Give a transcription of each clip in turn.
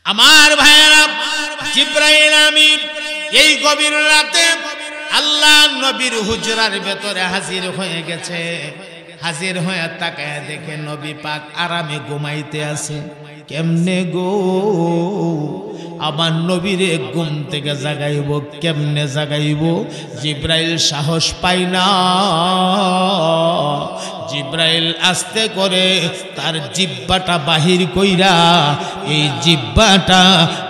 আমার ভাইয়েরা, জিবরাইল আমিন এই গভীর রাতে আল্লাহ নবীর হুজরার ভেতরে হাজির হয়ে গেছে। হাজির হয়ে তাকায় দেখে নবী পাক আরামে ঘুমাইতে আছে। কেমনে গো, আমার নবীরে ঘুম থেকে জাগাইব, কেমনে জাগাইব? জিবরাইল সাহস পায় না। জিবরাইল আস্তে করে তার জিহ্বাটা বাহির কইরা এই জিহ্বাটা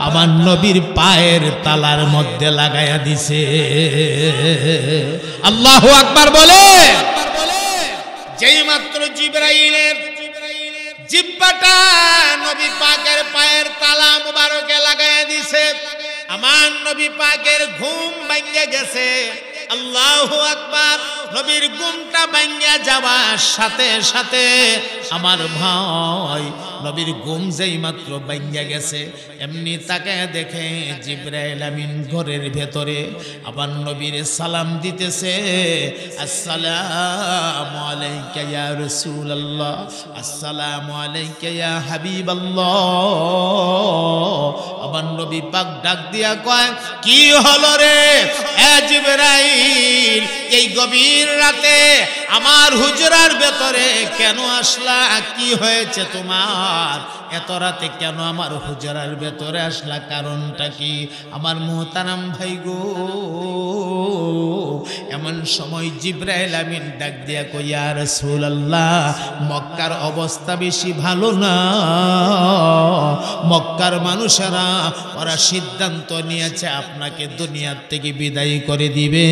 আমার নবীর পায়ের তালার মধ্যে লাগাইয়া দিছে। আল্লাহু আকবার বলে। যেই মাত্র জিবরাইলের জিহ্বাটা নবী পাকের পায়ের তালা মুবারকে লাগাইয়া দিছে, আমার নবী পাকের ঘুম ভাঙ্গে গেছে। আল্লাহু আকবার। নবীর ঘুমটা ভাঙ্গা যাওয়ার সাথে সাথে আমার ভাই নবীর ঘুম যেই মাত্র ভাঙ্গা গেছে, এমনি তাকে দেখে জিবরাইল আমিন ঘরের ভেতরে আবার নবীর সালাম দিতেছে। আসসালামু আলাইকা ইয়া রাসূলুল্লাহ, আসসালামু আলাইকা ইয়া হাবিবাল্লাহ। আবার নবী পাক ডাক দিয়া কয়, কি হলো রে এ জিবরাইল, এই গভীর রাতে আমার হুজরার ভেতরে কেন আসলা? কি হয়েছে তোমার? এত রাতে কেন আমার হুজরার ভেতরে আসলা? কারণটা কি? আমার মুহতারাম ভাই গো, এমন সময় জিবরাইল আমিন ডাক দিয়া কই, ইয়া রাসূলুল্লাহ, মক্কার অবস্থা বেশি ভালো না। মক্কার মানুষেরা ওরা সিদ্ধান্ত নিয়েছে আপনাকে দুনিয়ার থেকে বিদায় করে দিবে।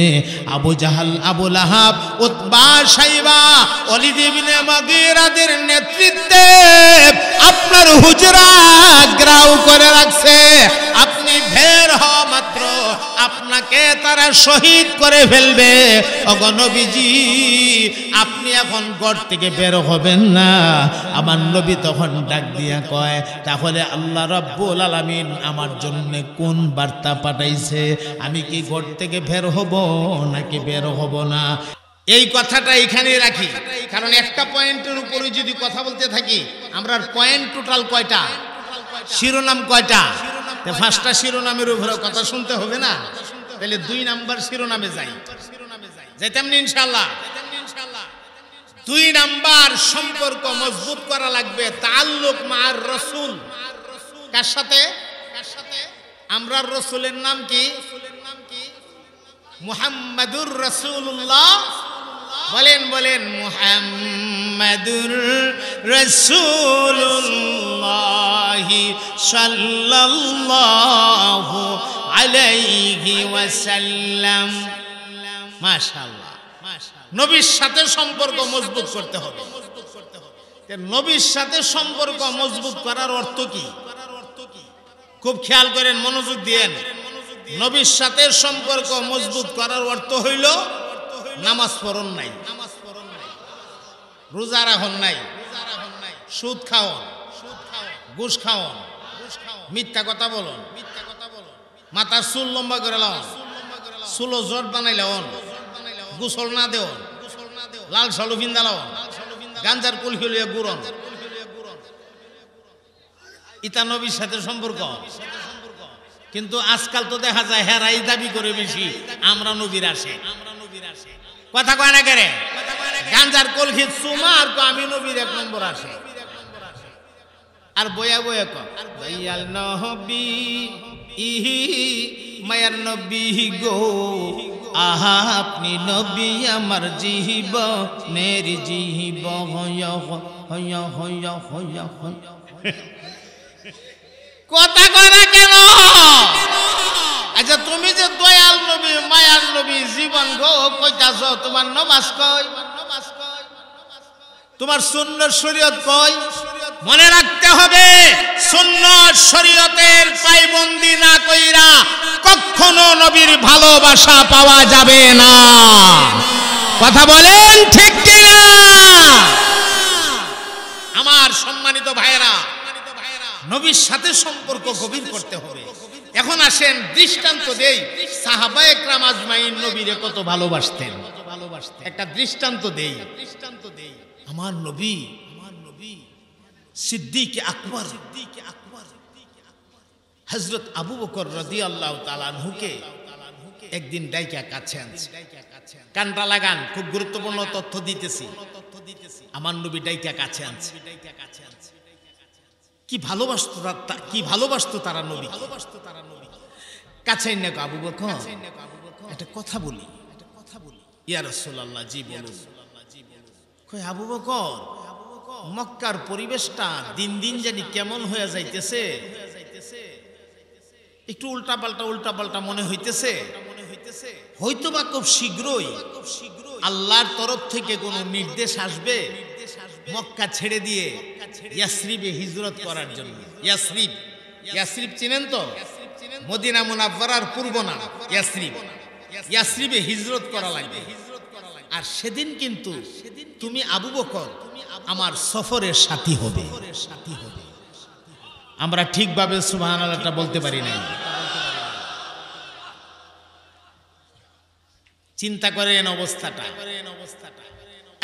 আবু জাহাল, আবু লাহাব, উতবা, সাইবা, ওয়ালিদ ইবনে মুগীরাদের নেতৃত্বে আপনার হুজরা গ্রাউ করে রাখছে। আপনি বের হওয়া মাত্র আপনাকে তারা শহীদ করে ফেলবে। ওগো নবীজি, আপনি এখন ঘর থেকে বের হবেন না। আমার নবী তখন ডাক দিয়া কয়, তাহলে আল্লাহ রাব্বুল আলামিন আমার জন্য কোন বার্তা পাঠাইছে? আমি কি ঘর থেকে বের হব নাকি বের হব না? এই কথাটা এখানেই রাখি, কারণ একটা পয়েন্টের উপরে যদি কথা বলতে থাকি, আমরা পয়েন্ট টোটাল কয়টা, শিরোনাম কয়টা? পাঁচটা শিরোনামের উপরে কথা শুনতে হবে না? তাহলে 2 নাম্বার শিরোনামে যাই, যাইতাম না ইনশাআল্লাহ। 2 নাম্বার সম্পর্ক মজবুত করা লাগবে, তাআল্লুক মা'আর রাসূল। কার সাথে? আমরা রাসূলের নাম কি? মুহাম্মাদুর রাসূলুল্লাহ। বলেন বলেন, মুহাম্মাদুর রাসূলুল্লাহ সাল্লাল্লাহু আলাইহি ওয়াসাল্লাম। মাশাআল্লাহ। নবীর সাথে সম্পর্ক মজবুত করতে হবে। নবীর সাথে সম্পর্ক মজবুত করার অর্থ কি? খুব খেয়াল করেন, মনোযোগ দিয়েন। নবীর সাথে সম্পর্ক মজবুত করার অর্থ হইল নামাজ পড়ন নাই, রোজা রাখুন নাই, সুদ খাওন, ঘুষ খাওন, মিথ্যা কথা বলুন, মাথার চুল লম্বা করে লাউন, চুলো জট বানাই লাউন, গোসল না দেওন, লাল সালু ফিন্দা লাউন, গাঞ্জার কুলকি লইয়া গুরন, ইতা নবীর সাথে সম্পর্ক। কিন্তু আজকাল তো দেখা যায় হেরাই দাবি করে বেশি আমরা নবীর আসে। কথা কয় না কেরে? গাঞ্জার কলখি চুমা আর আমি নবীর 1 নম্বর আসে। আর বয়া বয়া কয়াল নবী ইহি মায়ার নবী গো, আহা আপনি নবী আমার জীবনের জীব। কথা কয় না কেন? আচ্ছা, তুমি যে দয়াল নবী, মায়ার নবী, জীবন গো কইতাছ, তোমার নামাজ কই? তোমার সুন্নাত শরীয়ত কই? মনে রাখতে হবে, সুন্নাত শরীয়তের পায়বন্দি না কইরা কখনো নবীর ভালোবাসা পাওয়া যাবে না। কথা বলেন ঠিক কিনা? আমার সম্মানিত ভাইরা, নবীর সাথে সম্পর্ক গভীর করতে হবে। এখন আসেন দৃষ্টান্ত দেই, সাহাবায়ে কেরাম আজমাইন নবীরে কত ভালোবাসতেন। একটা দৃষ্টান্ত দেই। আমার নবী সিদ্দিক আকবর হযরত আবু বকর রাদিয়াল্লাহু তাআলা আনহুকে একদিন ডাইকা কাছে আনছে। কানটা লাগান, খুব গুরুত্বপূর্ণ তথ্য দিতেছি। আমার নবী ডাইকা কাছে আনছে। কি ভালোবাসতো তারা নবী। কাছে না আবু বকর, একটা কথা বলি। ইয়া রাসূলুল্লাহ, জি বলুন। কই আবু বকর, মক্কার পরিবেশটা দিন দিন জানি কেমন হয়ে যাইতেছে, একটু উল্টা পাল্টা মনে হইতেছে। হয়তোবা খুব শীঘ্রই আল্লাহর তরফ থেকে কোনো নির্দেশ আসবে মক্কা ছেড়ে দিয়ে ইয়াসরিবে হিজরত করার জন্য। ইয়াসরিব চিনেন তো? মদিনা মুনাওয়ারার পূর্ব নাম ইয়াসরিব। ইয়াসরিবে হিজরত করা লাগবে। আর সেদিন কিন্তু তুমি আবু বকর আমার সফরের সাথী হবে। আমরা ঠিকভাবে সুবহানাল্লাহটা বলতে পারি নাই। চিন্তা করেন অবস্থাটা।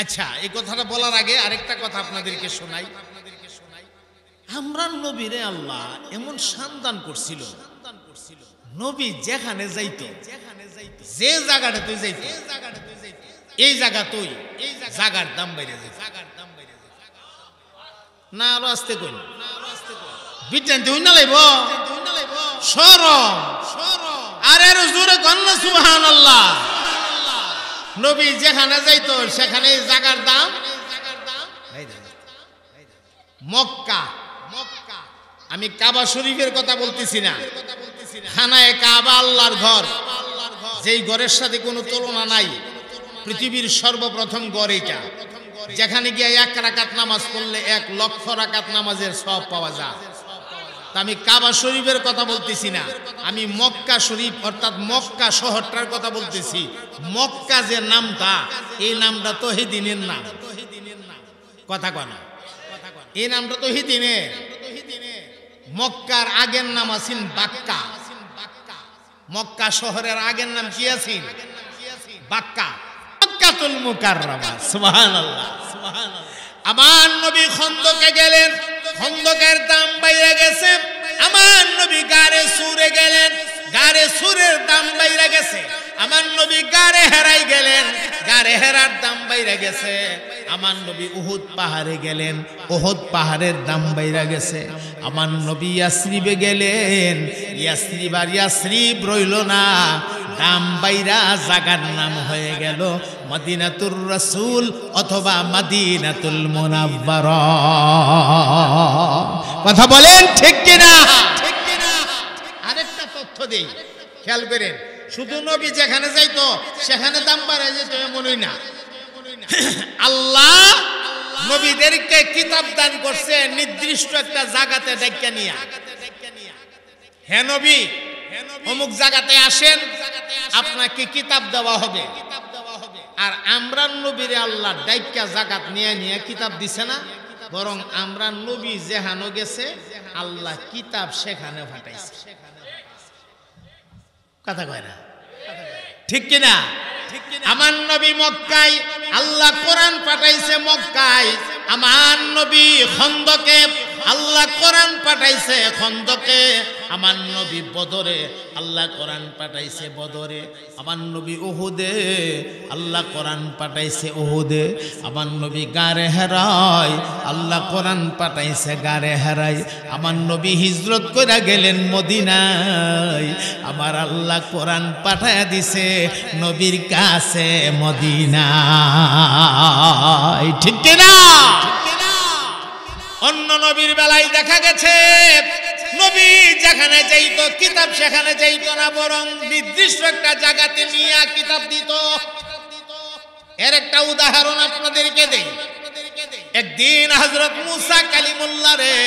আচ্ছা, এই কথাটা বলার আগে আরেকটা কথা আপনাদেরকে শোনাই। আমরা নবীরে আল্লাহ এমন শানদান করছিল, নবী যেখানে যাইতো, যে জায়গাটাতে যাইতো, এই জায়গাতেই জায়গার দাম বাইরে যাইত না। আরো আসতে কই বিটানতে হই না লাইব শরম। আরে জোরে কন্না সুবহানাল্লাহ। নবী যেখানে যাইতো সেখানে জায়গার দাম। মক্কা, আমি কাবা শরীফের কথা বলতেছি না, খানায়ে কাবা আল্লাহর ঘর, যেই ঘরের সাথে কোনো তুলনা নাই। পৃথিবীর সর্বপ্রথম ঘর এটা, যেখানে গিয়ে 1 রাকাত নামাজ পড়লে 1 লক্ষ রাকাত নামাজের সওয়াব পাওয়া যায়। তা আমি কাবা শরীফের কথা বলতেছি না, আমি মক্কা শরীফ অর্থাৎ মক্কা শহরটার কথা বলতেছি। মক্কা যে নামটা, এই নামটা তহিদিনের নাম। কথা কয় না, এই নামটা তহিদিনের। মক্কার আগের নাম আছেন বাক্কা। মক্কা শহরের আগের নাম কি আছেন? বাক্কা, মক্কাতুল মুকাররমা। সুবহানাল্লাহ, সুবহানাল্লাহ। আমার নবী খন্দকে গেলেন, খন্দকের দাম বাইরে গেছে। আমার নবী গারে সুরে গেলেন, গারে সুরের দাম বাইরে গেছে। আমার নবী গারে হেরাই গেলেন, গারে হেরার দাম বাইরে গেছে। আমার নবী উহুদ পাহাড়ে গেলেন, উহুদ পাহাড়ের দাম বাইরে গেছে। আমার নবী ইয়াসরিবে গেলেন, ইয়াসরিব আর ইয়াসরিব রইল না, দাম বাইরা জায়গার নাম হয়ে গেল মদিনাতুর রাসূল অথবা মদিনাতুল মুনাওয়ারা। কথা বলেন ঠিক কিনা? আরেকটা তথ্য দেই, খেয়াল করেন। শুধু নবী যেখানে যাইতো সেখানে দাম বাড়ায় যেত এমনই না। আল্লাহ নবীদেরকে কিতাব দান করছে নির্দিষ্ট একটা জায়গাতে ডাইকা নিয়া। হে নবী, অমুক জায়গাতে আসেন, আপনাকে কিতাব দেওয়া হবে। আর আমরা নবীরে আল্লাহ ডাইকা জায়গাত নিয়ে নিয়ে কিতাব দিছে না, বরং আমরা নবী যেখানে গেছে আল্লাহ কিতাব সেখানে পাঠাইছে। কথা কয় না, ঠিক কিনা? আমার নবী মক্কায়, আল্লাহ কোরআন পাঠাইছে মক্কায়। আমার নবী খন্দকে, আল্লাহ কোরআন পাঠাইছে খন্দকে। আমার নবী বদরে, আল্লাহ কোরআন পাঠাইছে বদরে। আমার নবী উহুদে, আল্লাহ কোরআন পাঠাইছে উহুদে। আমার নবী গারে হেরায়, আল্লাহ কোরআন পাঠাইছে গারে হেরায়। আমার নবী হিজরত করে গেলেন মদিনায়, আমার আল্লাহ কোরআন পাঠায় দিছে নবীর কাছে মদিনায়। ঠিক কিনা? অন্য নবীর বেলায় দেখা গেছে নবী যেখানে যাইতো কিতাব সেখানে যাইতো না, বরং নির্দিষ্ট একটা জায়গাতে নিয়ে কিতাব দিত। এর একটা উদাহরণ আপনাদেরকে দেই। একদিন হযরত মুসা কালিমুল্লাহ রে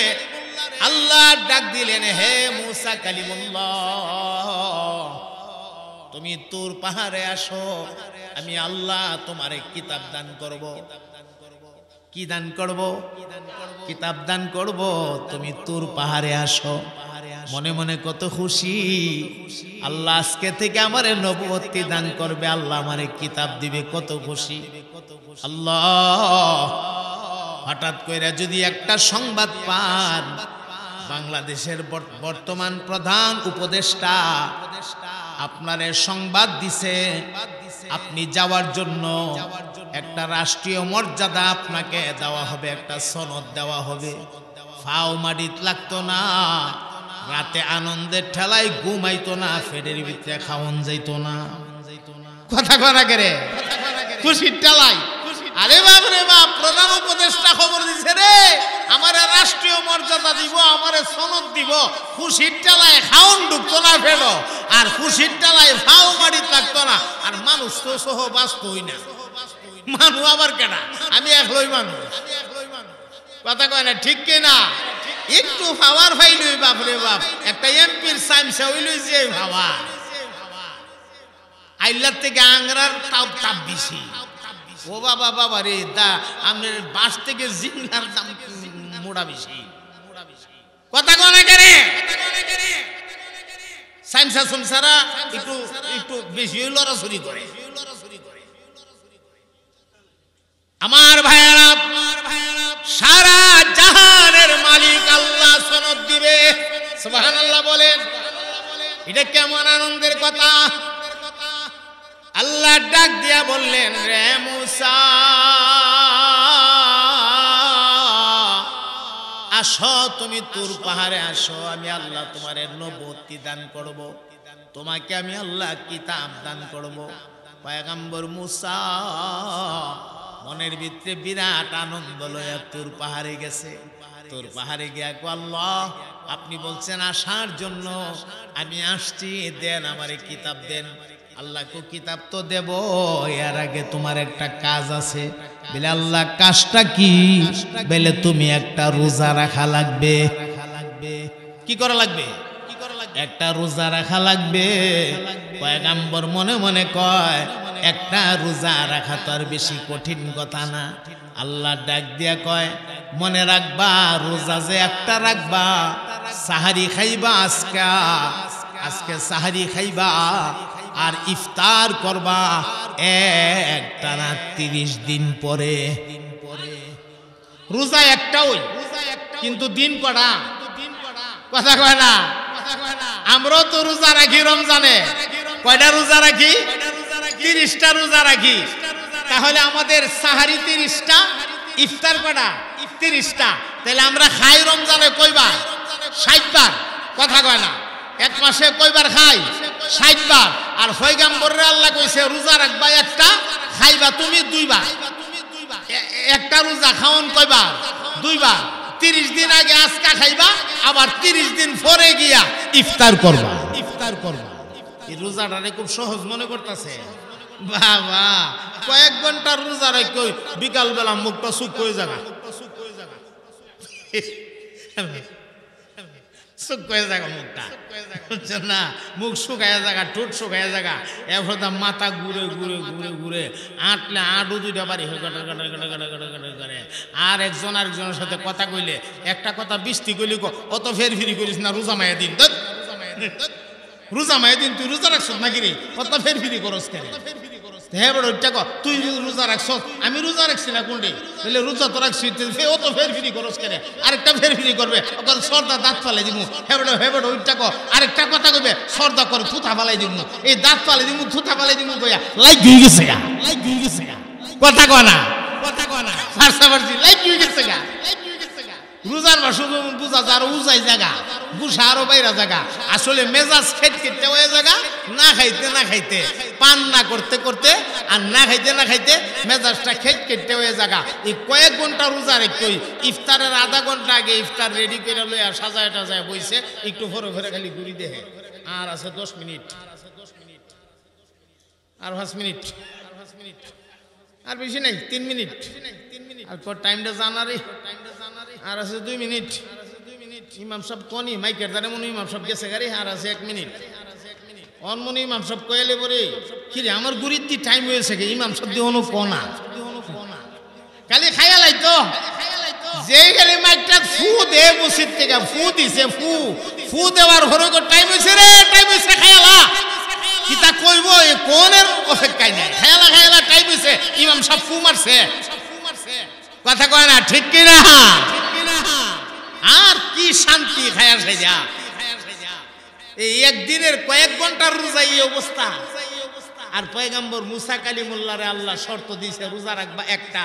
আল্লাহ ডাক দিলেন, হে মুসা কালিমুল্লাহ, তুমি তুর পাহাড়ে আসো, আমি আল্লাহ তোমারে কিতাব দান করব। কি দান করব? কিতাব দান করব। তুমি তুর পাহাড়ে আসো। মনে মনে কত খুশি, আল্লাহ আজকে থেকে আমারে নবুয়ত দান করবে, আল্লাহ আমারে কিতাব দিবে, কত খুশি। আল্লাহ হঠাৎ কইরা যদি একটা সংবাদ পান বাংলাদেশের বর্তমান প্রধান উপদেষ্টা আপনারে সংবাদ দিছে আপনি যাওয়ার জন্য একটা রাষ্ট্রীয় মর্যাদা আপনাকে দেওয়া হবে, একটা সনদ দেওয়া হবে। ফাও মাটিত লাগতো না, রাতে আনন্দের ঠেলায় ঘুমাইতো না, ফেডের ভিতরে খাওয়ান যাইতো না। কথা করা করে খুশির ঠেলায়। আরে বাপ রে বাপ, প্রধান উপদেষ্টা খবর দিছে রে, আমারে রাষ্ট্রীয় মর্যাদা দিব, আমারে সনদ দিব। খুশির ঠেলায় খাওন ঢুকতো না ফেডো, আর খুশির ঠেলায় ফাও মাটিত লাগতো না। আর মানুষ তো সহ বাঁচতই না। মানুষ আবার কেনা, আমি একলই মানুষ। কথা কয় না, ঠিক কিনা? একটু পাওয়ার ফাইলই বাপ রে বাপ, একটা এমপির সাইমসা হইলই যে ভাবা আইলার থেকে আংরার তাপ বেশি। ও বাবা বাবা রে, দা আমাদের বাস থেকে জিংলার দাম মোড়া বেশি। কথা কয় না কেন? সাইমসা সুমসারা একটু একটু বেশি লড়াছড়ি করে। আমার ভাইয়েরা, সারা জাহানের মালিক আল্লাহ সনদ দিবে। সুবহানাল্লাহ বলেন। এটা কেমন আনন্দের কথা! আল্লাহ ডাক দিয়া বললেন, রে মুসা আসো, তুমি তুর পাহাড়ে আসো, আমি আল্লাহ তোমারে নবুয়্যতি দান করব, তোমাকে আমি আল্লাহ কিতাব দান করব। পয়গম্বর মুসা মনের ভিতরে বিরাট আনন্দ লইয়া তুর পাহাড়ে গেছে। তুর পাহাড়ে গিয়া কো, আল্লাহ আপনি বলছেন আসার জন্য, আমি আসছি, দেন আমারে কিতাব দেন। আল্লাহ কো, কিতাব তো দেব, এর আগে তোমার একটা কাজ আছে। বলে আল্লাহ কাজটা কি? বলে তুমি একটা রোজা রাখা লাগবে। কি করা লাগবে? একটা রোজা রাখা লাগবে। পয়গম্বর মনে মনে কয়, একটা রোজা রাখা তো আর বেশি কঠিন কথা না। আল্লাহ ডাক দিয়া কয়, মনে রাখবা রোজা যে একটা রাখবা, সাহারি খাইবা আজকে সাহারি খাইবা, আর ইফতার করবা একটানা 30 দিন পরে। রোজা একটাই, কিন্তু দিন কটা? কথা কয় না? আমরাও তো রোজা রাখি রমজানে। কয়টা রোজা রাখি? 30টা রোজা রাখি। তাহলে আমাদের সাহারি 30টা, ইফতার কটা? 30টা। তাহলে আমরা খাই রমজানে কয়বার? 60 বার। কথা কয় না? এক মাসে কয়বার খাই? 60 বার। আর পয়গম্বরের আল্লাহ কইছে রোজা রাখবা একটা, খাইবা তুমি 2 বার। একটা রোজা খাওন কয়বার? 2 বার। 30 দিন আগে আজকা খাইবা, আবার 30 দিন পরে গিয়া ইফতার করবা। এই রোজাটারে খুব সহজ মনে করতেছে বাবা। কয়েক ঘন্টার রোজা রাখি বিকাল বেলা মুখটা শুক হয়ে যাবে, মুখটা বুঝছেন না? মুখ শুকায় জায়গা, ঠোঁট শুকায় জায়গা, এরপর মাথা ঘুরে ঘুরে ঘুরে ঘুরে আটলে আটু 2টা বাড়ি করে। আর একজন আরেকজনের সাথে কথা কইলে একটা কথা 20টি কইলি, অত ফের ফিরি করিস না, রোজা মায়ের দিন, রোজা মায়ের দিন তুই রোজা রাখছ নাকি রে, অত ফের ফিরি করস কেন? হ্যাঁ বড় তুই রোজা রাখছ, আমি রোজা রাখছি না কোনটি? বলে রোজা তো রাখছি, ও তো ফের ফিরি করস কেন? আরেকটা ফের ফিরি করবে, সর্দা দাঁত ফালাই দিব। হ্যাঁ বড় ওইটা আরেকটা কথা কইবে, সর্দা করে থুথা ফালাই দিব, এই দাঁত ফালাই দিব, থুথা ফালাই দিব কইয়া লাইক হয়ে গেছে গা। কথা কয় না? ফার্সাফার্সি লাইক হয়ে গেছে গা। রোজার মাসে বুঝা যায়, আরো উজাই জায়গা, গুসা আরো বাইরা জায়গা। আসলে মেজাজ খেতে হয়ে জায়গা, না খাইতে পান না করতে করতে আর না খাইতে মেজাজটা খেতে হয়ে জায়গা। এই কয়েক ঘন্টা রোজা রেখে ইফতারের আধা ঘন্টা আগে ইফতার রেডি করে লইয়া সাজায় টাজায় বইছে, একটু ফরে খালি ঘুরি দেহে। আর আছে 10 মিনিট, আর 5 মিনিট, আর বেশি নাই, 3 মিনিট। আর টাইমটা জানারে আর আছে 2 মিনিট। ইমাম সাহেব কোনি মাইকের দ্বারা মনে ইমাম সাহেব গেছে গাড়ি, আর আছে 1 মিনিট। অনমনি ইমাম সাহেব কয়েলে পরে কি রে আমার গুরির দি টাইম হয়েছে কি? ইমাম সাহেব দিয়ে অনু কোনা খালি খাইয়া লাইতো, যে খালি মাইকটা ফু দে মসজিদ থেকে, ফু দিছে, ফু দেওয়ার ঘরে টাইম হয়েছে রে, টাইম হয়েছে, খায়ালা কিতা কইব, কোনের অপেক্ষায় নাই, খায়ালা টাইম হয়েছে, ইমাম সাহেব ফু মারছে। কথা কয় না? ঠিক কিনা? আর কি কি শান্তি খায়া সাইয়া এই একদিনের কয়েক ঘন্টার রোজা এই অবস্থা। আর পয়গম্বর মুসা কালিমুল্লাহরে আল্লাহ শর্ত দিয়েছে রোজা রাখবা একটা,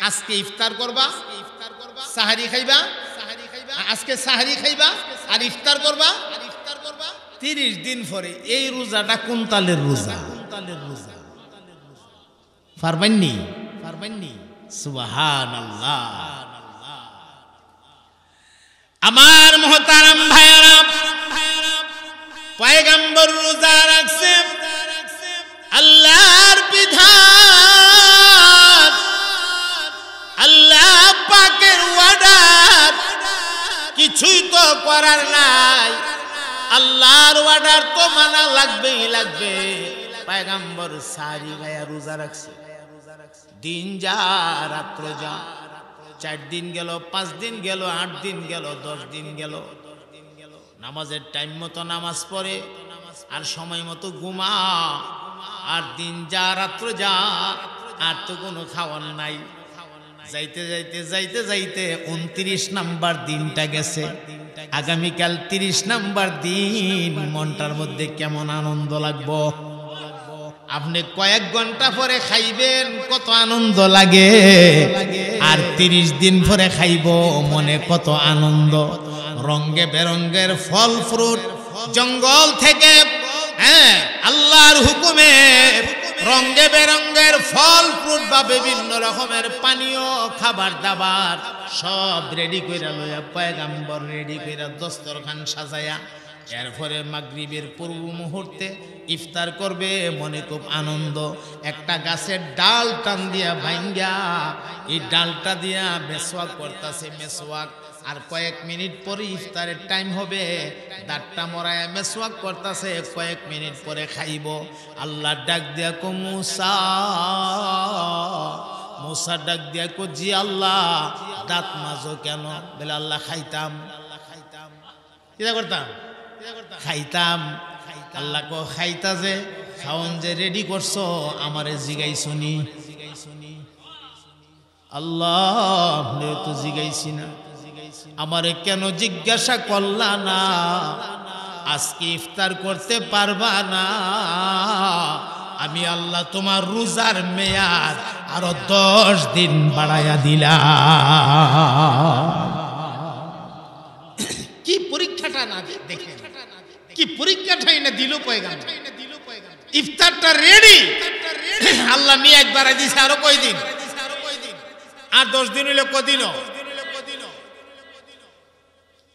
আজকে ইফতার করবা, সাহারি খাইবা, আজকে সাহারি খাইবা আর ইফতার করবা 30 দিন পরে। এই রোজাটা কোন তালের রোজা? পারবেননি? সুবহানাল্লাহ। আমার মুহতারাম ভাইরা, পয়গম্বর রোজা রাখছে, আল্লাহর বিধান, আল্লাহ পাকের ওয়ার্ডার, কিছুই তো করার নাই। আল্লাহর ওয়ার্ডার তো মানা লাগবেই লাগবে। পয়গম্বর সারি গায়া রোজা রাখছে। দিন যা রাত্র যা, 4 দিন গেল, 5 দিন গেল, 8 দিন গেল, 10 দিন গেল। নামাজের টাইম মতো নামাজ পড়ে আর সময় মতো ঘুমা। আর দিন যা রাত্র যা, আর তো কোনো খাওয়ার নাই। যাইতে যাইতে যাইতে যাইতে 29 নাম্বার দিনটা গেছে। আগামীকাল 30 নাম্বার দিন। মনটার মধ্যে কেমন আনন্দ লাগবো। আপনি কয়েক ঘন্টা পরে খাইবেন, কত আনন্দ লাগে। আর 30 দিন পরে খাইব, মনে কত আনন্দ। রঙে বেরঙ্গের ফল ফ্রুট জঙ্গল থেকে, হ্যাঁ, আল্লাহর হুকুমে রঙে বেরঙ্গের ফল ফ্রুট বা বিভিন্ন রকমের পানীয় খাবার দাবার সব রেডি কইরা লইয়া পয়গম্বর রেডি কইরা দস্তরখান সাজায়া এরপরে মাগরিবের পূর্ব মুহূর্তে ইফতার করবে। মনে খুব আনন্দ। একটা গাছের ডাল টান দিয়া ভাঙ্গা এই ডালটা দিয়া মেসওয়াক করতেছে, মেসওয়াক। আর কয়েক মিনিট পরে ইফতারের টাইম হবে, দাঁতটা মরায়া মেসওয়াক করতেছে, কয়েক মিনিট পরে খাইব। আল্লাহ ডাক দিয়া কো মুসা, মুসা ডাক দিয়া কো জি আল্লাহ, দাঁত মাজো কেন? বলে আল্লাহ খাইতাম। কিটা করতাম? খাইতাম। আল্লাহ কো খাইতা যে খাওন যে রেডি করছো, আমারে জিগাইছনি? আল্লাহ তো জিগাইছি না। আমারে কেন জিজ্ঞাসা করলা না? আজকে ইফতার করতে পারবা না? আমি আল্লাহ তোমার রোজার মেয়াদ আরো 10 দিন বাড়াইয়া দিলাম। কি পরীক্ষাটা না দেখে, কি পরীক্ষাটাই না দিল পয়গম্বর। ইফতারটা রেডি, আল্লাহ মেয়াদ বাড়াই দিছে আরো কয়দিন? আর 10 দিন হইলে কদিন?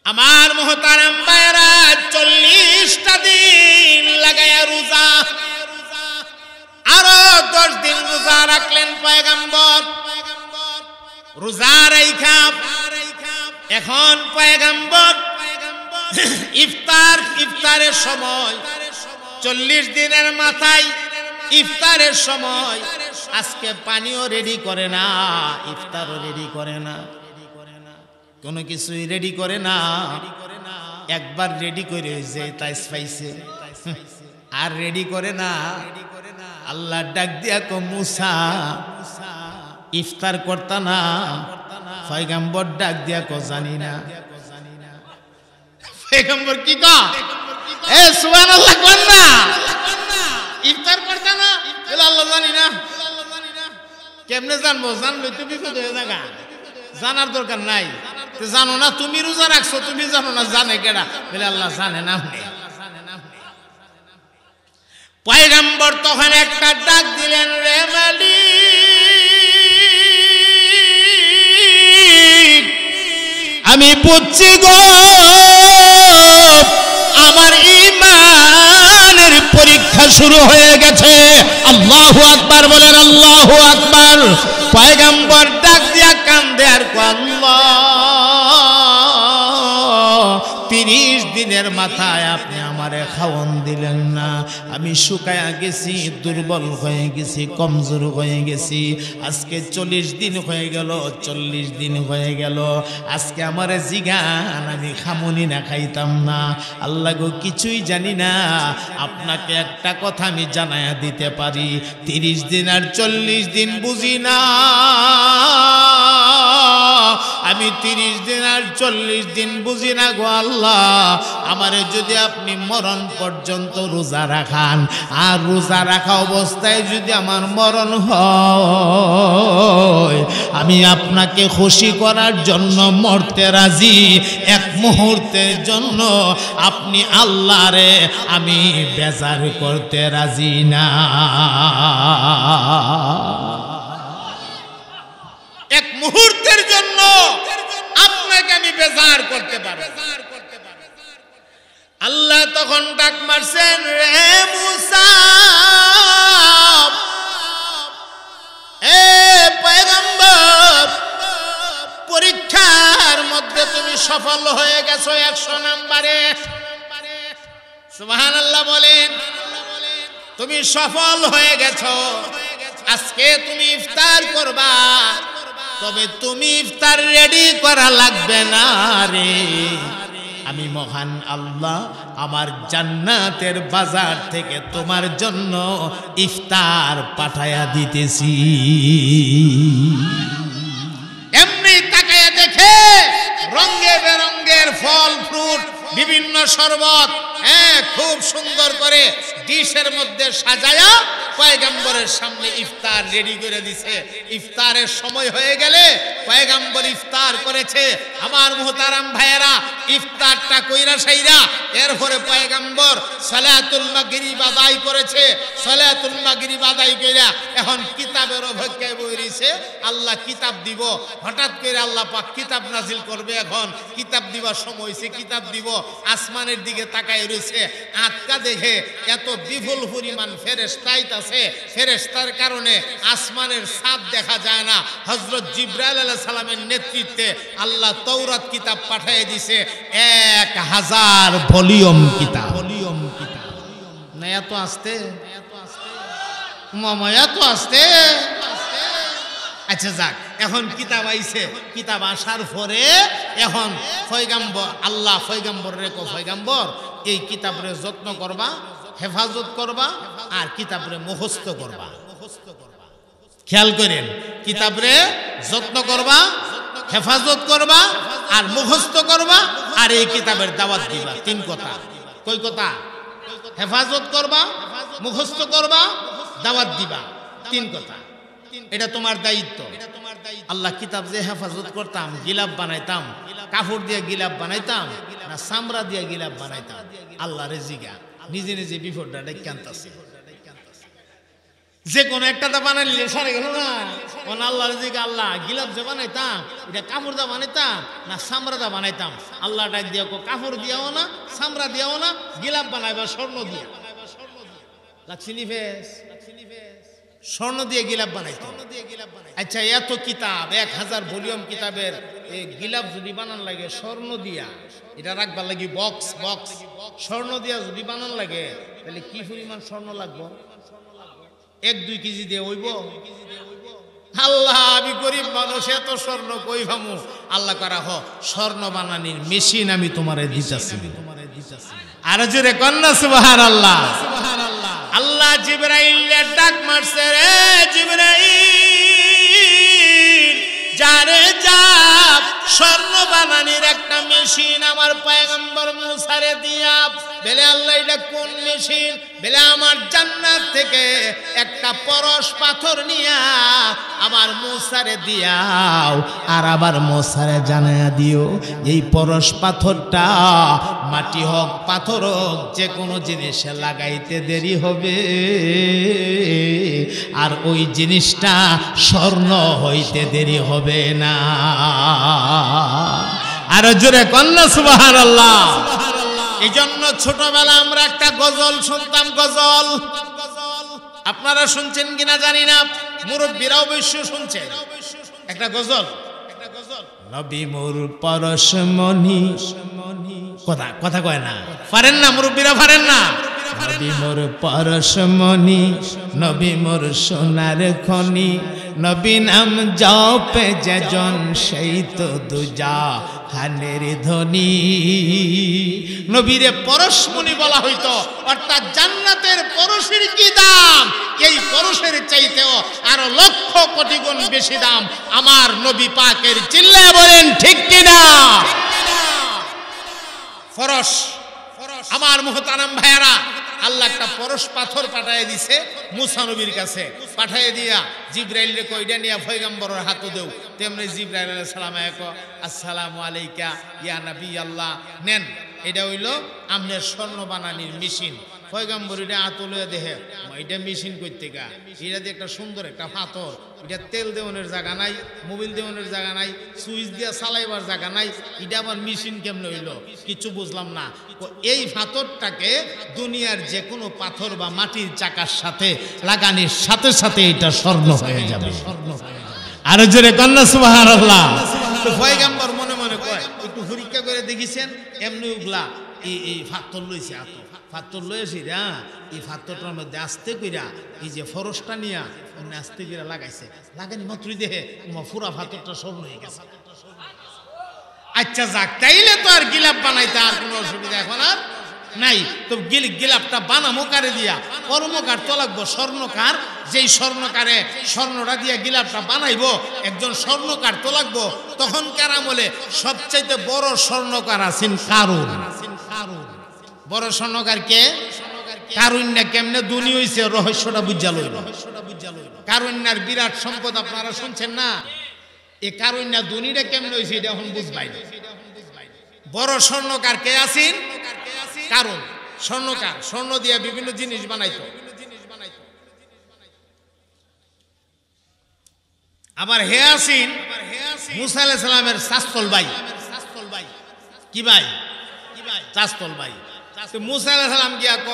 আমার মুহতারাম ভাইরা, 40টা দিন লাগায়া রোজা, আরো 10 দিন রোজা রাখলেন পয়গম্বর। রোজা রাইখা এখন পয়গম্বর ইফতারের সময়, 40 দিনের মাথায় ইফতারের সময় আজকে পানিও রেডি করে না, ইফতারও রেডি করে না, কোনো কিছুই রেডি করে না। একবার রেডি করে যে তাই পাইছে, আর রেডি করে না। আল্লাহ ডাক দিয়া কো মুসা, ইফতার করতা না? পয়গম্বর ডাক দিয়া কো জানি না। পয়গম্বর কি কা? এ সুবহানাল্লাহ কোন না, ইফতার করতা না? বলে আল্লাহ জানি না। কেমনে জানবো? জানলে তো বিপদ হয়ে যাগা। জানার দরকার নাই। জানো না তুমি রোজা রাখছো, তুমি জানো না, জানে কেডা? বলে আল্লাহ জানে না। পয়গম্বর তখন একটা ডাক দিলেন, রে মালিক, আমি বুঝছি গো আমার ঈমানের পরীক্ষা শুরু হয়ে গেছে। আল্লাহু আকবার বলেন, আল্লাহু আকবার। পয়গম্বর ডাক দিয়া কান্দে আর কো আল্লাহ, 30 দিনের মাথায় আপনি আমারে খাওয়ান দিলেন না। আমি শুকায়া গেছি, দুর্বল হয়ে গেছি, কমজোর হয়ে গেছি। আজকে 40 দিন হয়ে গেল, 40 দিন হয়ে গেল। আজকে আমারে জিগান, আমি খামুনি না, খাইতাম না। আল্লাহ গো কিছুই জানি না। আপনাকে একটা কথা আমি জানায়া দিতে পারি, 30 দিন আর 40 দিন বুঝি না। আমি 30 দিন আর 40 দিন বুঝি না গো আল্লাহ, আমারে যদি আপনি মরণ পর্যন্ত রোজা রাখান, আর রোজা রাখা অবস্থায় যদি আমার মরণ হয়, আমি আপনাকে খুশি করার জন্য মরতে রাজি। এক মুহূর্তের জন্য আপনি আল্লাহরে আমি বেজার করতে রাজি না। এক মুহূর্তের জন্য আপনাকে আমি বেজার করতে পারবো। আল্লাহ তখন ডাক মারছেন, রে মুসা, এ পয়গম্বর, পরীক্ষার মধ্যে তুমি সফল হয়ে গেছো 100 নম্বরে। সুবহানাল্লাহ বলেন। তুমি সফল হয়ে গেছো। আজকে তুমি ইফতার করবা, তবে তুমি ইফতার রেডি করা লাগবে না রে। আমি মহান আল্লাহ আমার জান্নাতের বাজার থেকে তোমার জন্য ইফতার পাঠায়া দিতেছি। এমনি তাকায়া দেখে রঙে বেরঙের ফল ফ্রুট, বিভিন্ন শরবত, খুব সুন্দর করে ডিশের মধ্যে সাজায়া পয়গম্বরের সামনে ইফতার রেডি করে দিছে। ইফতারের সময় হয়ে গেলে পয়গম্বর ইফতার করেছে। আমার মুহতারাম ভাইয়েরা, ইফতারটা কইরা সাইরা এরপরে পয়গম্বর সালাতুল মাগরিব আদায় করেছে। সালাতুল মাগরিব আদায় কইরা এখন কিতাবের অপেক্ষায় বইরিছে, আল্লাহ কিতাব দিব। হঠাৎ করে আল্লাহ পাক কিতাব নাজিল করবে। এখন কিতাব দিবার সময় হইছে, কিতাব দিব। আসমানের দিকে তাকায় রইছে, আটকা দেখে এত বিপুল পরিমাণ ফেরেশতা আছে। ফেরেশতার কারণে আসমানের ছাদ দেখা যায় না। হযরত জিবরাইল আলাইহিস সালামের নেতৃত্বে আল্লাহ তাওরাত কিতাব পাঠিয়ে দিয়েছে, 1000 ভলিউম কিতাব। না এত আসতে মামা, এত আসতে। আচ্ছা যাক, এখন কিতাব আইছে। কিতাব আসার পরে এখন পয়গম্বর, আল্লাহ পয়গম্বর রে কো, পয়গম্বর এই কিতাবরে যত্ন করবা, হেফাজত করবা, আর কিতাবরে মুখস্থ করবা। খেয়াল করেন, কিতাবরে যত্ন করবা, হেফাজত করবা, আর মুখস্থ করবা, আর এই কিতাবের দাওয়াত দিবা। 3 কথা। কই কথা? হেফাজত করবা, মুখস্থ করবা, দাওয়াত দিবা। 3 কথা। এটা তোমার দায়িত্ব। আল্লাহ কিতাব যে হেফাজত করতাম, গিলাপ বানাইতাম, কাপড় দিয়ে গিলাপ বানাইতাম না চামড়া দিয়ে গিলাপ বানাইতাম? আল্লাহ রেজিগা নিজে নিজে বিপদটা ডেকে আনতাছে। যে কোনো একটা বানাইলে সারে গেল না। আল্লাহ রেজিগা, আল্লাহ গিলাপ যে বানাইতাম, এটা কাপড় দা বানাইতাম না চামড়া দা বানাইতাম? আল্লাহ ডাক দিয়া কো, কাপড় দিয়াও না, চামড়া দিয়াও না, গিলাপ বানাইবা স্বর্ণ দিয়া। লাক্সিনি ফেস, স্বর্ণ দিয়ে গিলাপ বানাইতো। আচ্ছা, এত কিতাব, 1000 ভলিউম কিতাবের গিলাপ যদি বানান লাগে স্বর্ণ দিয়া, এটা রাখবার লাগি বক্স, স্বর্ণ দিয়া যদি বানান লাগে, তাহলে কি পরিমাণ স্বর্ণ লাগবো? 1-2 কেজি দিয়ে হইব? আল্লাহ, আমি গরিব মানুষ, এত স্বর্ণ কই ভামু? আল্লাহ করা হ, স্বর্ণ বানানির মেশিন আমি তোমারে দিতেছি। আর জোরে কন্যা সুবহানাল্লাহ। আল্লাহ জিবরাইলের ডাক মারছে, রে জিবরাইল, যারে যাব স্বর্ণ বানানির একটা মেশিন আমার পয়গম্বর মুসারে দিয়া। বেলে আল্লাহ, এটা কোন মেশিন? বেলে আমার জান্নাত থেকে একটা পরশ পাথর নিয়া আমার মুসারে দিয়াও, আর আবার মুসারে জানায়া দিও, এই পরশ পাথরটা মাটি হোক পাথর হোক যে কোনো জিনিসে লাগাইতে দেরি হবে, আর ওই জিনিসটা স্বর্ণ হইতে দেরি হবে না। আর জোরে কন্যা সুবহানাল্লাহ। এই জন্য ছোটবেলা আমরা একটা গজল শুনতাম, গজল। আপনারা শুনছেন কিনা জানি না, মুরব্বীরা অবশ্য শুনছেন। একটা গজল, নবী মোর পরশমণি। কথা কয় না, পারেন না মুরব্বীরা, পারেন না? নবী মোর পরশমণি, নবী মোর সোনার খনি, নবী নাম জপে যেজন সেই তো দুজাহানের ধনী। নবীরে পরশমণি বলা হইতো, অর্থাৎ জান্নাতের পরশের কি দাম, এই পরশের চাইতেও আরো লক্ষ কোটি গুণ বেশি দাম আমার নবী পাকের। চিল্লায় বলেন ঠিক কিনা? ফরশ, আমার মুহতারাম ভাইয়েরা, আল্লাহ একটা পরশ পাথর পাঠায় দিছে মুসা নবীর কাছে। পাঠায় দিয়া জিব্রাইল রে কইডা নিয়া পয়গম্বরের হাতে দেও। তেমনি জিব্রাইল আলাইহিস সালাম আসসালামু আলাইকা ইয়া নবী আল্লাহ, নেন, এটা হইল আমনের স্বর্ণ বানানির মেশিন। পয়গম্বর এটা আতলে দেখে এটা মেশিন করতে গা, এটা দিয়ে একটা সুন্দর একটা পাথর, এটা তেল দেওয়ানোর জায়গা নাই, মোবিল দেওয়ানোর জায়গা নাই, সুইচ দিয়ে চালাইবার জায়গা নাই, এটা আবার মেশিন কেমন হইল কিছু বুঝলাম না। এই পাথরটাকে দুনিয়ার যে কোনো পাথর বা মাটির চাকার সাথে লাগানির সাথে সাথে এটা স্বর্ণ হয়ে যাবে। আর জোরে কন্যা সুবহানাল্লাহ। তো পয়গম্বর মনে মনে কয় একটু পরীক্ষা করে দেখিছেন, এমনি উগলা এই পাথর লইছে, পাথর লয়েছি রা, এই পাথরটার মধ্যে আস্তে কইরা এই যে ফরসটা নিয়া অন্য আস্তে কইরা লাগাইছে, লাগানি মাত্রই দেখে পুরা পাথরটা স্বর্ণ হয়ে গেছে। আচ্ছা যাক, তাইলে তো আর গিলাপ বানাইতে আর কোনো অসুবিধা এখন আর নাই। তো গিলাপটা বানামো কারে দিয়া? কর্মকার তো লাগবো, স্বর্ণকার। যেই স্বর্ণকারে স্বর্ণটা দিয়া গিলাপটা বানাইবো একজন স্বর্ণকার তো লাগবো। তখনকার আমলে সবচাইতে বড় স্বর্ণকার আছেন কারুন। বড় স্বর্ণকার কে? কারুন। না কেমনে দুনি হইছে রহস্যটা বুঝা লইল। কারুন্যার বিরাট সম্পদ আপনারা শুনছেন না? এই কারুন্যা দুনিটা কেমনে হইছে এটা এখন বুঝবাই না। বড় স্বর্ণকার কে আছেন? কারণ স্বর্ণকার স্বর্ণ দিয়ে বিভিন্ন জিনিস বানাইতো। আবার হে আছেন মুসা আলাইহিস সালামের শাস্তল ভাই। কি ভাই? শাস্তল ভাই। মুসা আলাইহিস সালাম গিয়া ক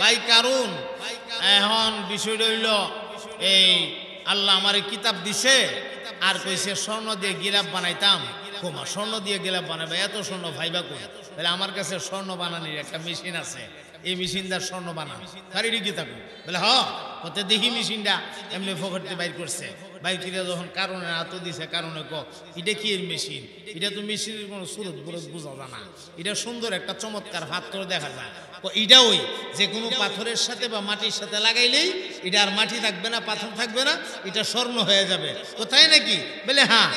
ভাই কারুন, এখন বিষয়টা হইল এই আল্লাহ আমারে কিতাব দিছে আর কইছে স্বর্ণ দিয়ে গিলাপ বানাইতাম। কোমা স্বর্ণ দিয়ে গিলাপ বানাবে, এত স্বর্ণ ভাইবা কই? বলে আমার কাছে স্বর্ণ বানানির একটা মেশিন আছে, এই মেশিনদার স্বর্ণ বানান কারিরি কি থাকবে? বলে হ, কতে দেখি মেশিনটা এমনি ফকরতে বাইর করছে। বাইরে যখন কারণে হাত দিছে, কারণে ক এটা কি এর মেশিন? এটা তো মেশিনের কোনো সুরত বুরত বোঝা যায় না, এটা সুন্দর একটা চমৎকার পাথর দেখা যায়। এটা ওই যে কোনো পাথরের সাথে বা মাটির সাথে লাগাইলেই এটা আর মাটি থাকবে না, পাথর থাকবে না, এটা স্বর্ণ হয়ে যাবে। কোথায় নাকি? বলে হ্যাঁ।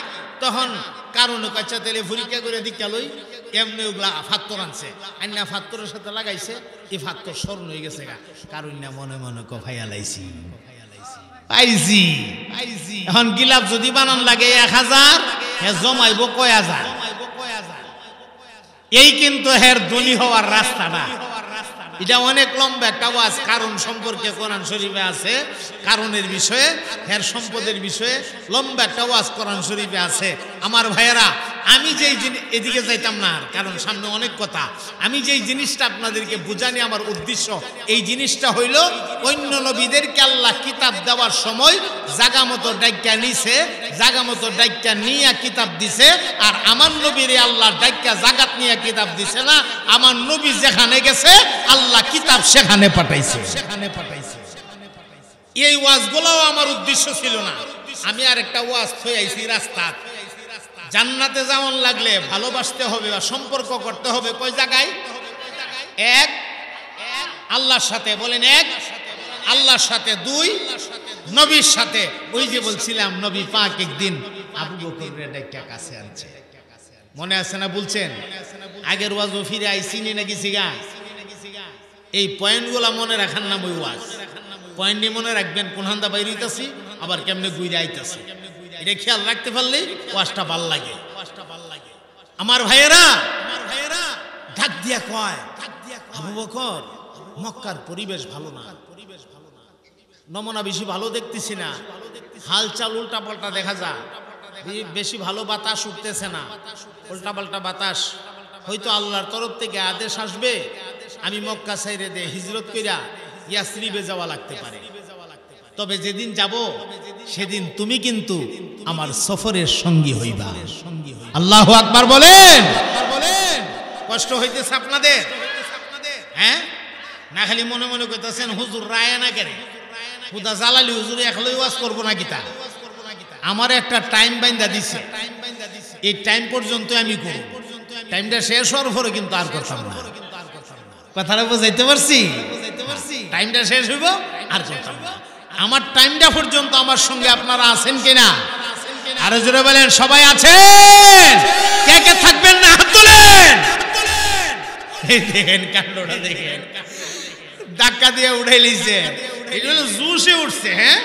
তখন কারণে কাচ্চা তেলে পরীক্ষা করে দীক্ষা লই, এমনি ওগুলা ফাত্তর আনছে, আন্না ফাত্তরের সাথে লাগাইছে, এই ফাত্তর স্বর্ণ হয়ে গেছে গা। কারণ না মনে মনে কফাইয়া লাইছি পাইছি। এখন গিলাপ যদি বানান লাগে 1000, হে জমাইব কয় হাজার। এই কিন্তু হের ধনী হওয়ার রাস্তাটা। এটা অনেক লম্বা একটা ওয়াজ। কারণ সম্পর্কে কোরআন শরীফে আছে, কারণের বিষয়ে, হের সম্পদের বিষয়ে লম্বা একটা ওয়াজ কোরআন শরীফে আছে। আমার ভাইয়েরা, আমি যেই এদিকে যাইতাম না, কারণ সামনে অনেক কথা। আমি যেই জিনিসটা আপনাদেরকে বুঝানি আমার উদ্দেশ্য, এই জিনিসটা হইল অন্য নবীদেরকে আল্লাহ কিতাব দেওয়ার সময় জাগা মতো ডাইক্কা নিছে, জাগা মতো ডাইক্কা নিয়ে কিতাব দিছে। আর আমার নবীরে আল্লাহ ডাইক্কা জাগাত নিয়ে কিতাব দিছে না। আমার নবী যেখানে গেছে আল্লাহ কিতাব সেখানে পাঠাইছে। এই ওয়াজগুলোও আমার উদ্দেশ্য ছিল না। আমি আর একটা ওয়াজ থই আইছি রাস্তা। জান্নাতে যাওয়ার লাগলে ভালোবাসতে হবে বা সম্পর্ক করতে হবে কয় জায়গায়? এক, আল্লাহর সাথে। বলেন এক, আল্লাহর সাথে। দুই, নবীর সাথে। ওই যে বলছিলাম নবী পাক একদিন আবু বকরের ডাইক্কা কাছে আনছে, মনে আছে না? বলছেন আগের ওয়াজ ও ফিরে আইছি নাকি সিগা? এই পয়েন্টগুলা মনে রাখার নাম ওই ওয়াজ। পয়েন্ট নিয়ে মনে রাখবেন, কোন হান্দা বাইরে হইতাছি, আবার কেমনে গুইরে আইতাছি, এটা খেয়াল রাখতে পারলে ওয়াজটা ভাল লাগে। আমার ভাইয়েরা ডাক দিয়া কয়, আবু বকর, মক্কার পরিবেশ ভালো না, নমুনা বেশি ভালো দেখতেছি না, হালচাল উল্টা পাল্টা দেখা যায়, বেশি ভালো বাতাস উঠতেছে না, উল্টা পাল্টা বাতাস। হয়তো আল্লাহর তরফ থেকে আদেশ আসবে, আমি মক্কা সাইরে দে হিজরত কইরা ইয়াসরিবে যাওয়া লাগতে পারে। তবে যেদিন যাব সেদিন তুমি কিন্তু আমার সফরের সঙ্গী হইবা। আল্লাহু আকবার বলেন। কষ্ট হইতেছে আপনাদের? হ্যাঁ, না খালি মনে মনে কইতাছেন হুজুর রায় না কেন, খুদা জালালি হুজুর একলাই ওয়াজ করবো না কিতা। আমার একটা টাইম বাইন্দা দিছে, এই টাইম পর্যন্ত আমি করব, টাইমটা শেষ হওয়ার পরে কিন্তু আর করতাম না। কথাটা বুঝাইতে পারছি? টাইমটা শেষ হইব আর করতাম না। আমার টাইমটা পর্যন্ত আমার সঙ্গে আপনারা আছেন কিনা? আরো জোরে বলেন সবাই আছেন? কে কে থাকবেন না হাত তোলেন। দেখেন কাণ্ডটা দেখেন, ধাক্কা দিয়ে উঠে লিছে, এই জন্য জুসে উঠছে। হ্যাঁ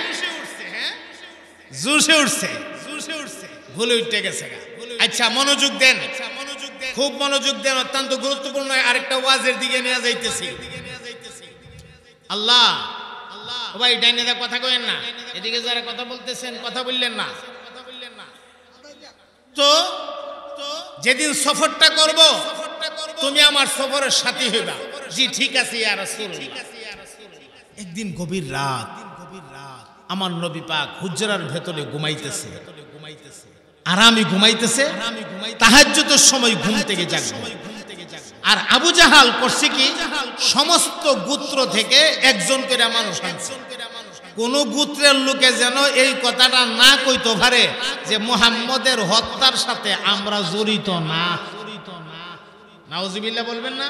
জুসে উঠছে, ভুলে উঠতে গেছে। আচ্ছা মনোযোগ দেন, খুব মনোযোগ দেন, অত্যন্ত গুরুত্বপূর্ণ আরেকটা ওয়াজের দিকে নিয়ে যাইতেছি। আল্লাহ ভাই ডাইনে দা কথা কইেন না, এদিকে যারা কথা বলতেছেন কথা বললেন না। তো যেদিন সফরটা করব তুমি আমার সফরের সাথী হইবা। জি ঠিক আছে ইয়া রাসূলুল্লাহ। একদিন গভীর রাত আমার নবী পাক হুজরার ভেতরে ঘুমাইতেছে, আরামে ঘুমাইতেছে, তাহাজ্জুদের সময় ঘুম থেকে জাগবে। আর আবু জাহাল করছে কি, সমস্ত গোত্র থেকে একজন করে মানুষ আনছে। কোন গোত্রের লোকে যেন এই কথাটা না কইতে পারে যে মুহাম্মদের হত্যার সাথে আমরা জড়িত না। নাউজুবিল্লাহ বলবেন না?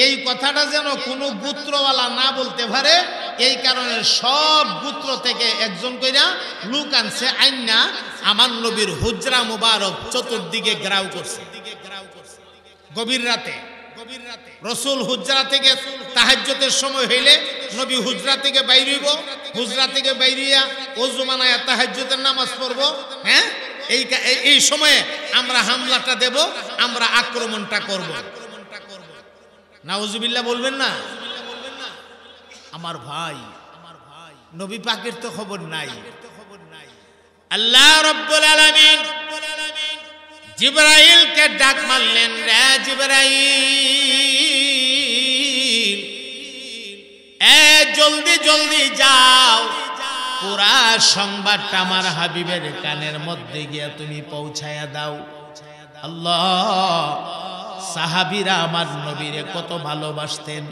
এই কথাটা যেন কোনো গোত্রওয়ালা না বলতে পারে, এই কারণে সব গোত্র থেকে একজন কইরা লোক আনছে, আইনা আমার নবীর হুজরা মুবারক চতুর্দিকে ঘেরাও করছে। গভীর রাতে রসুল হুজরা থেকে তাহাজ্জুদের সময় হইলে নবী হুজরা থেকে বাইর হইব, হুজরা থেকে বাইরিয়া ওযু বানায়া তাহাজ্জুদের নামাজ পড়ব। হ্যাঁ এই সময়ে আমরা হামলাটা দেব, আমরা আক্রমণটা করব। নাউজুবিল্লাহ বলবেন না? আমার ভাই নবী পাকের তো খবর নাই। আল্লাহ রাব্বুল আলামিন জিবরাইলকে ডাক মারলেন, রে জিবরাইল জলদি জলদি যাও, পুরা সংবাদটা আমার হাবিবের কানের মধ্যে গিয়া তুমি পৌঁছায়া দাও। আল্লাহ সাহাবীরা আমার নবীরে কত ভালোবাসতেন,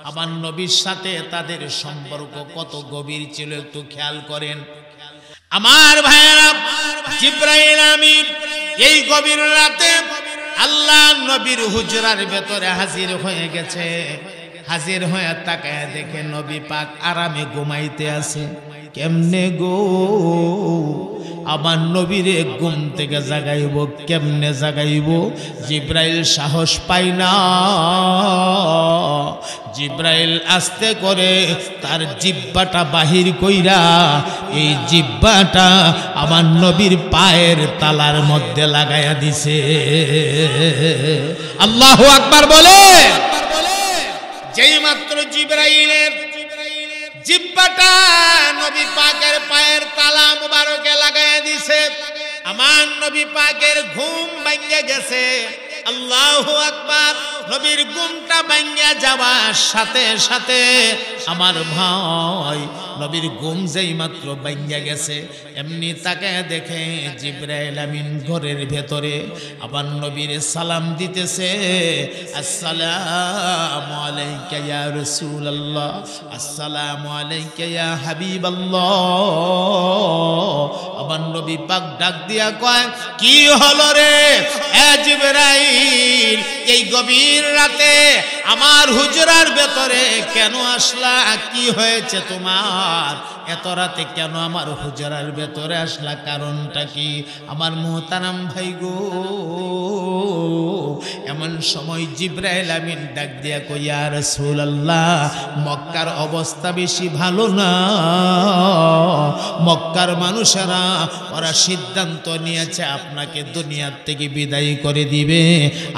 আমার নবীর সাথে তাদের সম্পর্ক কত গভীর ছিল, একটু খেয়াল করেন আমার ভাইয়েরা। জিবরাইল আমিন এই গভীর রাতে আল্লাহ নবীর হুজরার ভেতরে হাজির হয়ে গেছে। হাজির হয়ে তাকায় দেখে নবী পাক আরামে ঘুমাইতে আছে। কেমনে গো, আমার নবীরে ঘুম থেকে জাগাইব, কেমনে জাগাইব? জিবরাইল সাহস পায় না। জিবরাইল আস্তে করে তার জিহ্বাটা বাহির কইরা এই জিহ্বাটা আমার নবীর পায়ের তালার মধ্যে লাগাইয়া দিছে। আল্লাহু আকবার বলে। যেই মাত্র জিবরাইলের জিহ্বাটা নবী পাকের পায়ের তালা মুবারকে লাগাইয়া দিছে, আমার নবী পাকের ঘুম ভাঙ্গে গেছে। আল্লাহু আকবার। নবীর ঘুমটা ভাঙ্গা যাওয়ার সাথে সাথে আমার ভাই নবীর ঘুম যেই মাত্র ভাঙ্গা গেছে, এমনি তাকে দেখে জিবরাইল আমিন ঘরের ভেতরে আমার নবীর সালাম দিতেছে, আসসালামু আলাইকা ইয়া রাসূলুল্লাহ, আসসালামু আলাইকা ইয়া হাবিবাল্লাহ। আমার নবী পাক ডাক দিয়া কয়, কি হলো রে এ জিবরাইল, এই গভীর রাতে আমার হুজরার ভেতরে কেন আসলা? কি হয়েছে তোমার? এত রাতে কেন আমার হুজরার ভেতরে আসলা? কারণটা কি? আমার মুহতারাম ভাই গো, এমন সময় জিবরাইল আমিন ডাক দিয়া কই, ইয়া রাসূলুল্লাহ, মক্কার অবস্থা বেশি ভালো না। মক্কার মানুষেরা ওরা সিদ্ধান্ত নিয়েছে আপনাকে দুনিয়ার থেকে বিদায় করে দিবে।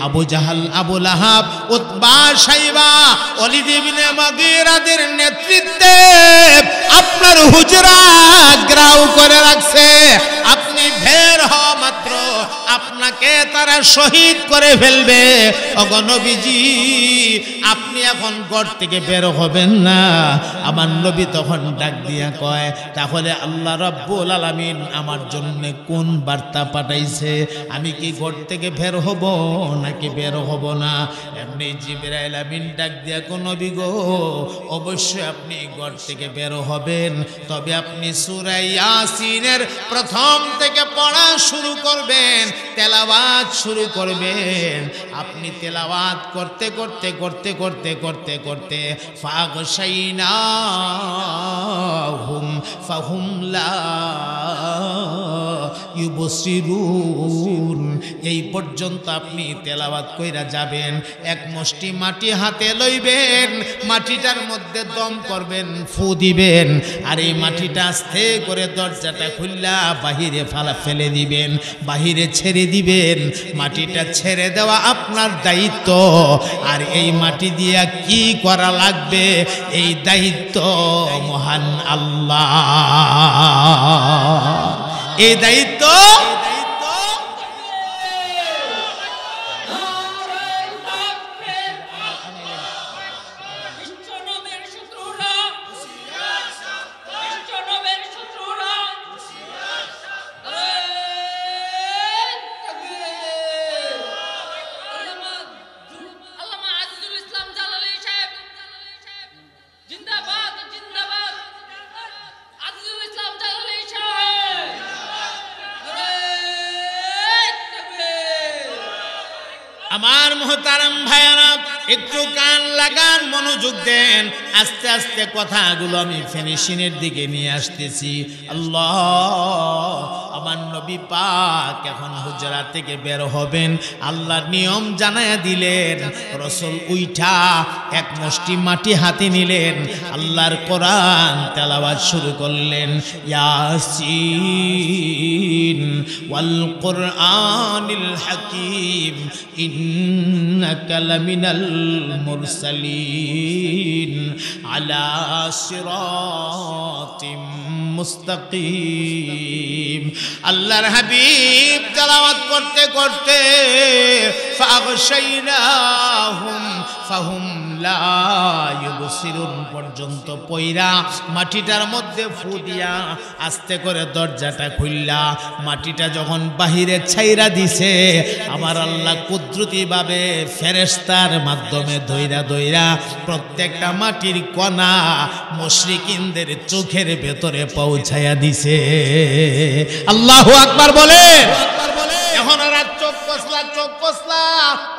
আবু জাহাল, আবু লাহাব, উতবা, সাইবা, ওয়ালিদ ইবনে মুগীরাদের নেতৃত্বে আপনার হুজরা গ্রাউ করে রাখছে। আপনি বের হওয়া মাত্র আপনাকে আপনাকে তারা শহীদ করে ফেলবে। ওগো নবীজি, আপনি এখন ঘর থেকে বের হবেন না। আমার নবী তখন ডাক দিয়া কয়, তাহলে আল্লাহ রাব্বুল আলামিন আমার জন্য কোন বার্তা পাঠাইছে? আমি কি ঘর থেকে বের হব নাকি বের হব না? এমনি জিবরাইল আমিন ডাক দিয়া কো, নবী গো, অবশ্যই আপনি ঘর থেকে বের হবেন, তবে আপনি সূরা ইয়াসিনের প্রথম থেকে পড়া শুরু করবেন, তেলাওয়াত শুরু করবেন। আপনি তেলাওয়াত করতে করতে করতে করতে করতে করতে ফাগশাইনাহুম ফাহুম লা ইউবসিরুন, এই পর্যন্ত আপনি তেলাওয়াত কইরা যাবেন। এক মুষ্টি মাটি হাতে লইবেন, মাটিটার মধ্যে দম করবেন, ফু দিবেন, আর এই মাটিটা আস্তে করে দরজাটা খুললা বাহিরে ফেলে দিবেন, বাহিরে ছেড়ে দিবেন। মাটিটা ছেড়ে দেওয়া আপনার দায়িত্ব, আর এই মাটি দিয়া কি করা লাগবে এই দায়িত্ব মহান আল্লাহ, এই দায়িত্ব আমার মোহতারাম ভাইয়ারা, একটু কান লাগান, মনোযোগ দেন। আস্তে আস্তে কথাগুলো আমি ফিনিশিংয়ের দিকে নিয়ে আসতেছি। আল্লাহ, আমার নবী পাক এখন হুজরা থেকে বের হবেন, আল্লাহর নিয়ম জানায়া দিলেন। রাসূল উইঠা এক মুষ্টি মাটি হাতে নিলেন, আল্লাহর কোরআন তেলাওয়াত শুরু করলেন। ইয়াসিন ওয়াল কোরআনিল হাকীম ইন্নাকা লামিনাল মুরসালিন আলা সিরাতিম মুস্তাকিম। আল্লাহর হাবিব তেলাওয়াত করতে করতে ফাগশাইনাহুম ফাহুম লা ইউবসিরুন পর্যন্ত পয়রা মাটিটার মধ্যে ফু দিয়া আস্তে করে দরজাটা খুললা মাটিটা যখন বাহিরে ছাইরা দিছে, আমার আল্লাহ কুদরতি ভাবে ফেরেশতার মাধ্যমে ধইরা ধইরা প্রত্যেকটা মাটির কণা মুশরিকিনদের চোখের ভেতরে পৌঁছায়া দিছে। আল্লাহু আকবার বলে। এখন আর চোখ কসলা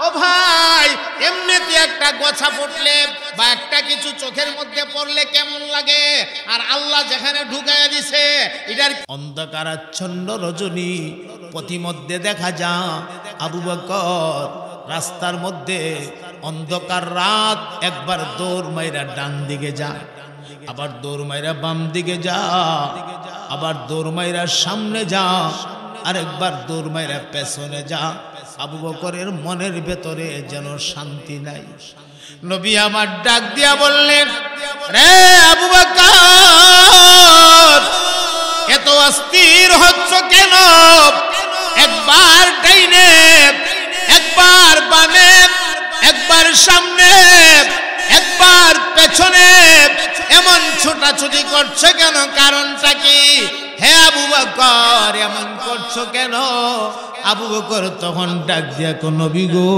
ও ভাই, এমনিতে একটা গোছা ফুটলে বা একটা কিছু চোখের মধ্যে পড়লে কেমন লাগে, আর আল্লাহ যেখানে ঢুকাইয়া দিছে এটার অন্ধকারাচ্ছন্ন রজনী পথিমধ্যে দেখা যা আবু বকর রাস্তার মধ্যে অন্ধকার রাত, একবার দৌড় মাইরা ডান দিকে যা, আবার দৌড় মাইরা বাম দিকে যা, আবার দৌড় মাইরা সামনে যা, আরেকবার দৌড় মাইরা পেছনে যা। আবু বকরের মনের ভেতরে যেন শান্তি নাই। নবী আমার ডাক দিয়া বললেন, রে আবু বকর, এত অস্থির হচ্ছ কেন? একবার ডাইনে, একবার বামে, একবার সামনে, একবার পেছনে এমন ছোটাছুটি করছে কেন? কারণটা কি? হে আবু বকর, এমন করছো কেন? আবু বকর তখন ডাক দিয়া কো, নবী গো,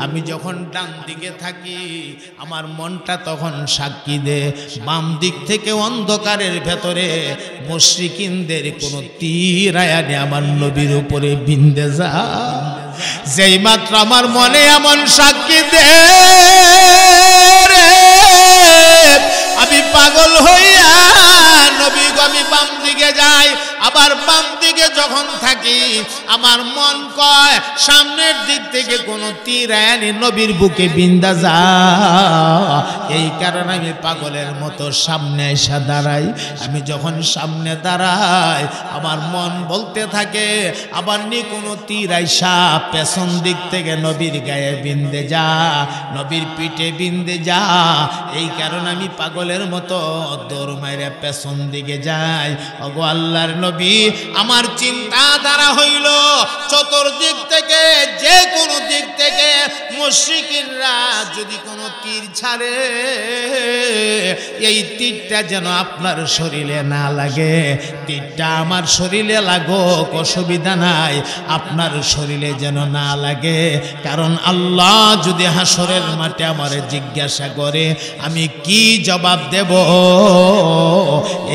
আমি যখন ডান দিকে থাকি আমার মনটা তখন সাক্ষী দে বাম দিক থেকে অন্ধকারের ভেতরে মুশরিকিনদের কোনো তীর আয়ানে আমার নবীর উপরে বিন্ধে যা। যেই মাত্র আমার মনে এমন সাক্ষী দে, আমি পাগল হইয়া নবী গো আমি বাম দিকে যাই, আবার বাম দিকে যখন থাকি আমার মন কয় সামনের দিক থেকে কোনো তীর আনি নবীর বুকে বিন্দা যা। এই কারণে আমি পাগলের মতো সামনে এসে দাঁড়াই। আমি যখন সামনে দাঁড়াই আমার মন বলতে থাকে আবার নি কোনো তীর আইসা পেছন দিক থেকে নবীর গায়ে বিন্দে যা, নবীর পিঠে বিন্দে যা। এই কারণে আমি পাগলের মতো দৌড় মাইরা পেছন দিকে যাই। ওগো আল্লাহর নবী, নবী আমার চিন্তাধারা হইল চতুর্দিক থেকে যে কোনো দিক থেকে মুশরিকরা যদি কোনো তীর ছাড়ে এই তীরটা যেন আপনার শরীরে না লাগে, তীরটা আমার শরীরে লাগুক অসুবিধা নাই, আপনার শরীরে যেন না লাগে। কারণ আল্লাহ যদি হাসরের মাঠে আমারে জিজ্ঞাসা করে আমি কি জবাব দেব?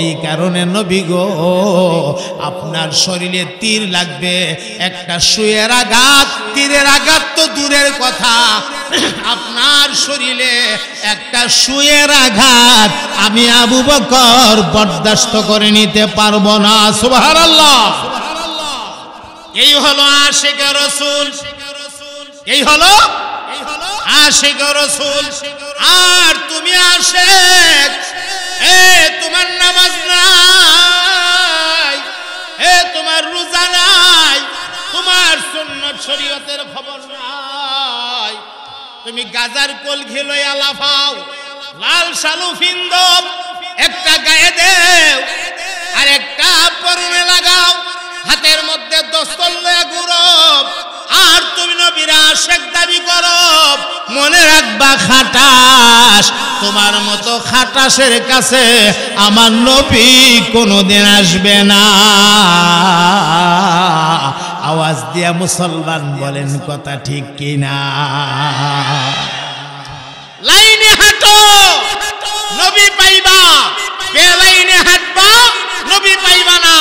এই কারণে নবী গো আপনার শরীরে তীর লাগবে, একটা সুয়ের আঘাত, তীরের আঘাত তো দূরের কথা, আপনার শরীরে একটা সুয়ের আঘাত আমি আবু বকর বরদাস্ত করে নিতে পারবো না। সুবহানাল্লাহ। এই হলো আশিক রাসূল, এই হলো আশিক রাসূল। আর তুমি আশিক, তোমার নামাজ নাই, তোমার রোজা নাই, তোমার সুন্নাত শরীয়তের খবর নাই, তুমি গাজার কোল ঘিলই আলাফাও, লাল শালু ফিন্দব একটা গায়ে দেও আর একটা পরনে লাগাও, হাতের মধ্যে দস্তল লয়ে ঘুরব, আর তুমি নবীর আশিক দাবি করো। মনে রাখবা খাটাস, তোমার মতো খাটাসের কাছে আমার নবী কোনোদিন আসবে না। আওয়াজ দিয়া মুসলমান বলেন কথা ঠিক কিনা? লাইনে হাঁটো নবী পাইবা, বেলাইনে হাঁটবা নবী পাইবা না।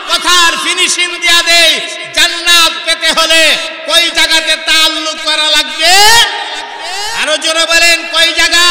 কথার ফিনিশিং দিয়া দেই, জান্নাত পেতে হলে কই জায়গাতে তাআল্লুক করা লাগবে? আরো জোরে বলেন কই জায়গা?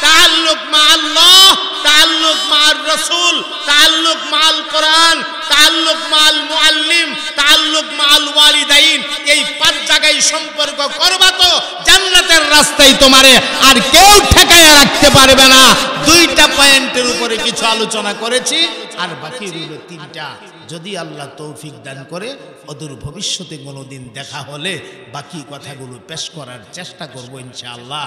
তাআল্লুক মা আল্লাহ, তাআল্লুক মা রাসূল, তাআল্লুক মা আল কোরআন, তাআল্লুক মা আল মুআল্লিম, তাআল্লুক মা আল ওয়ালিদাইন। এই পাঁচ জায়গায় সম্পর্ক করবা তো জান্নাতের রাস্তায় তোমারে আর কেউ ঠেকায়া রাখতে পারবে না। দুইটা পয়েন্টের উপরে কিছু আলোচনা করেছি, আর বাকি রইল তিনটা। যদি আল্লাহ তৌফিক দান করে অদূর ভবিষ্যতে কোনোদিন দেখা হলে বাকি কথাগুলো পেশ করার চেষ্টা করব ইনশাআল্লাহ।